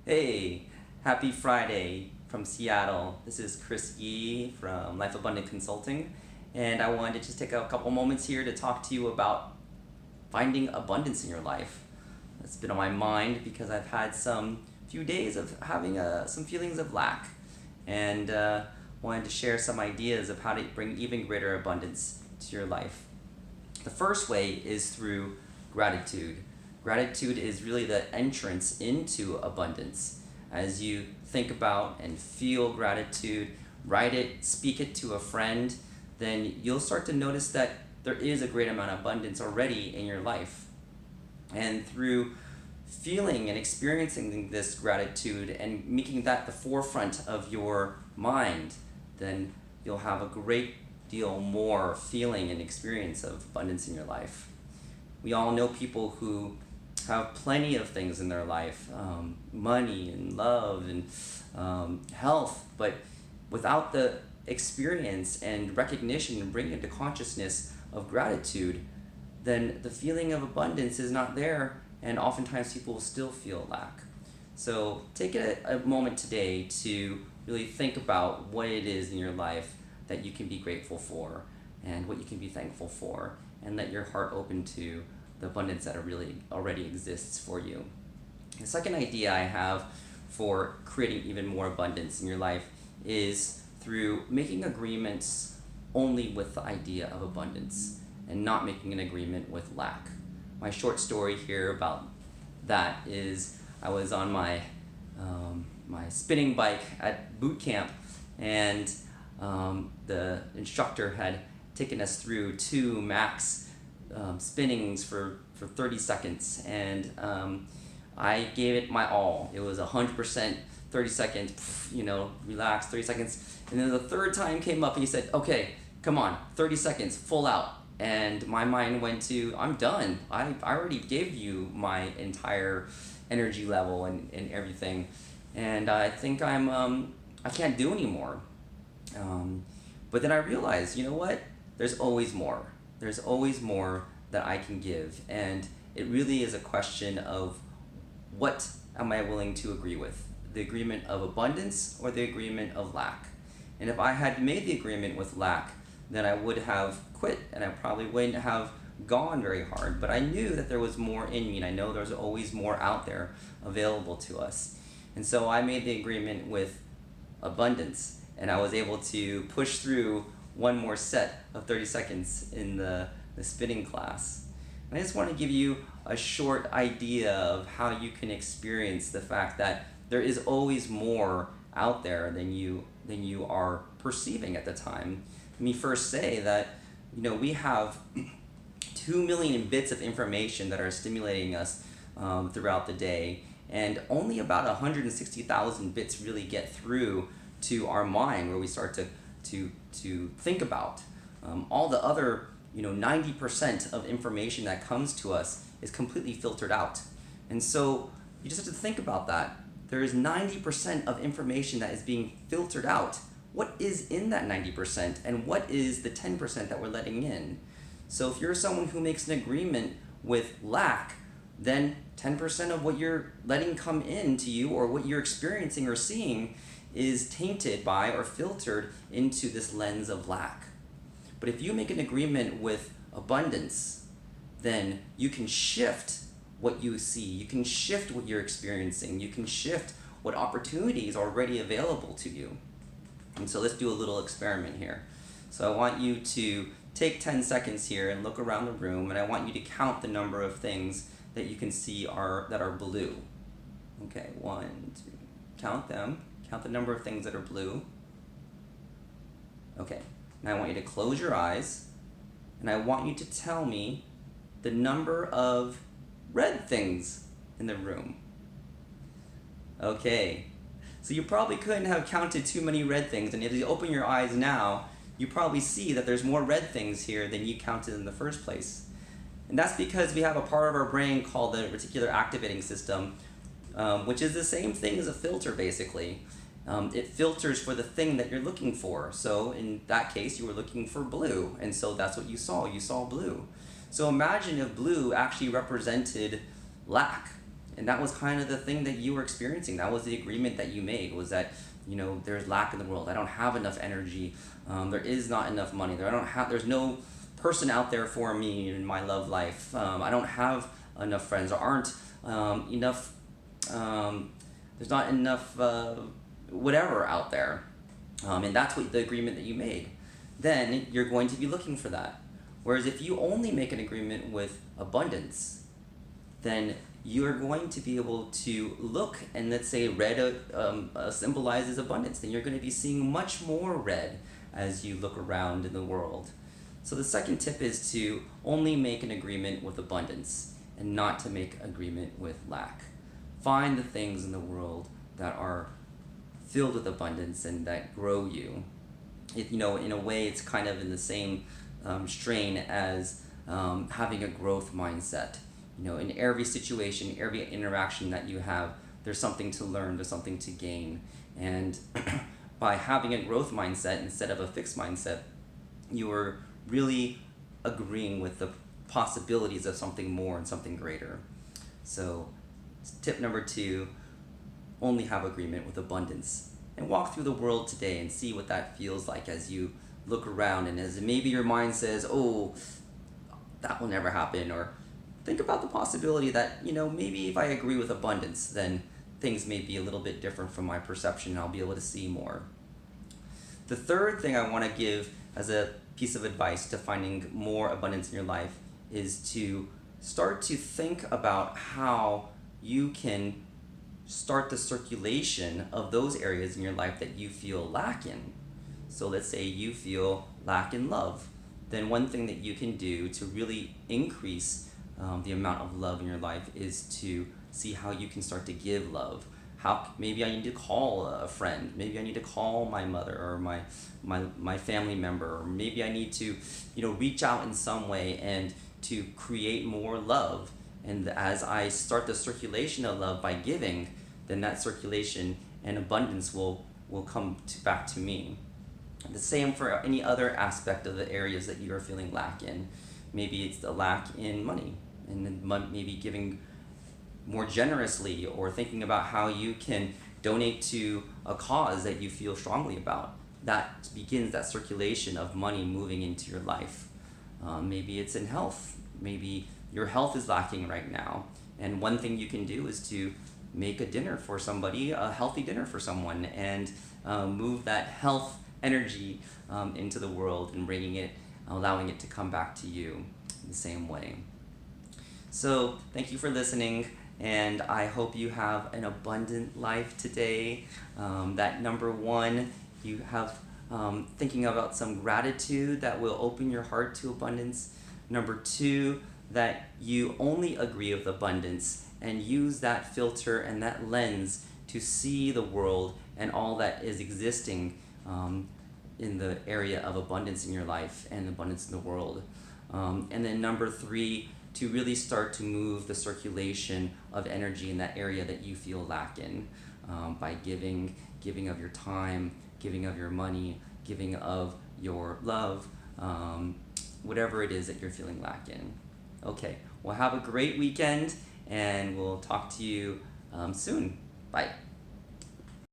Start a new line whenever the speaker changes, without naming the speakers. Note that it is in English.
Hey, happy Friday from Seattle. This is Chris Yee from Life Abundant Consulting, and I wanted to just take a couple moments here to talk to you about finding abundance in your life. It's been on my mind because I've had some few days of having some feelings of lack, and wanted to share some ideas of how to bring even greater abundance to your life. The first way is through gratitude. Gratitude is really the entrance into abundance. As you think about and feel gratitude, write it, speak it to a friend, then you'll start to notice that there is a great amount of abundance already in your life. And through feeling and experiencing this gratitude and making that the forefront of your mind, then you'll have a great deal more feeling and experience of abundance in your life. We all know people who have plenty of things in their life, money and love and health, but without the experience and recognition and bringing into consciousness of gratitude, then the feeling of abundance is not there, and oftentimes people will still feel lack. So take a moment today to really think about what it is in your life that you can be grateful for and what you can be thankful for, and let your heart open to the abundance that really already exists for you. The second idea I have for creating even more abundance in your life is through making agreements only with the idea of abundance and not making an agreement with lack. My short story here about that is I was on my spinning bike at boot camp, and the instructor had taken us through two max spinnings for 30 seconds, and I gave it my all. It was 100%, 30 seconds, relax, 30 seconds. And then the third time came up and he said, okay, come on, 30 seconds, full out. And my mind went to, I'm done. I already gave you my entire energy level and everything. And I think I can't do anymore. But then I realized, you know what? There's always more. There's always more that I can give. And it really is a question of what am I willing to agree with? The agreement of abundance or the agreement of lack? And if I had made the agreement with lack, then I would have quit and I probably wouldn't have gone very hard. But I knew that there was more in me, and I know there's always more out there available to us. And so I made the agreement with abundance, and I was able to push through one more set of 30 seconds in the spinning class. And I just want to give you a short idea of how you can experience the fact that there is always more out there than you are perceiving at the time. Let me first say that we have 2 million bits of information that are stimulating us throughout the day, and only about 160,000 bits really get through to our mind where we start to think about. All the other 90% of information that comes to us is completely filtered out. And so you just have to think about that. There is 90% of information that is being filtered out. What is in that 90%, and what is the 10% that we're letting in? So if you're someone who makes an agreement with lack, then 10% of what you're letting come into you or what you're experiencing or seeing is tainted by or filtered into this lens of lack. But if you make an agreement with abundance, then you can shift what you see, you can shift what you're experiencing, you can shift what opportunities are already available to you. And so let's do a little experiment here. So I want you to take 10 seconds here and look around the room, and I want you to count the number of things that you can see that are blue. Okay, 1, 2, count them. Count the number of things that are blue. Okay, now I want you to close your eyes, and I want you to tell me the number of red things in the room. Okay, so you probably couldn't have counted too many red things, and if you open your eyes now, you probably see that there's more red things here than you counted in the first place. And that's because we have a part of our brain called the reticular activating system, which is the same thing as a filter, basically. It filters for the thing that you're looking for. So in that case, you were looking for blue, and so that's what you saw. You saw blue. So imagine if blue actually represented lack. And that was kind of the thing that you were experiencing. That was the agreement that you made, was that, there's lack in the world. I don't have enough energy. There is not enough money. There's no person out there for me in my love life. I don't have enough friends. There aren't enough, there's not enough whatever out there. And that's what the agreement that you made. Then you're going to be looking for that. Whereas if you only make an agreement with abundance, then you're going to be able to look, and let's say red symbolizes abundance, then you're going to be seeing much more red as you look around in the world. So the second tip is to only make an agreement with abundance and not to make agreement with lack. Find the things in the world that are filled with abundance and that grow you. In a way, it's kind of in the same strain as having a growth mindset. In every situation, every interaction that you have, there's something to learn, there's something to gain. And by having a growth mindset instead of a fixed mindset, you are really agreeing with the possibilities of something more and something greater. So tip number 2, only have agreement with abundance. And walk through the world today and see what that feels like as you look around, and as maybe your mind says, oh, that will never happen, or think about the possibility that, maybe if I agree with abundance, then things may be a little bit different from my perception and I'll be able to see more. The third thing I want to give as a piece of advice to finding more abundance in your life is to start to think about how you can start the circulation of those areas in your life that you feel lack in. So let's say you feel lack in love. Then one thing that you can do to really increase the amount of love in your life is to see how you can start to give love. Maybe I need to call a friend. Maybe I need to call my mother or my family member. Or maybe I need to, reach out in some way and to create more love. And as I start the circulation of love by giving, then that circulation and abundance will come back to me. The same for any other aspect of the areas that you are feeling lack in. Maybe it's the lack in money, and then maybe giving more generously, or thinking about how you can donate to a cause that you feel strongly about. That begins that circulation of money moving into your life. Maybe it's in health. Maybe your health is lacking right now, and one thing you can do is to make a dinner for somebody, a healthy dinner for someone, and move that health energy into the world and allowing it to come back to you in the same way. So thank you for listening, and I hope you have an abundant life today. That number 1, you have thinking about some gratitude that will open your heart to abundance. Number 2, that you only agree with abundance and use that filter and that lens to see the world and all that is existing in the area of abundance in your life and abundance in the world. And then number 3, to really start to move the circulation of energy in that area that you feel lack in by giving of your time, giving of your money, giving of your love, whatever it is that you're feeling lack in. Okay, well, have a great weekend, and we'll talk to you soon. Bye.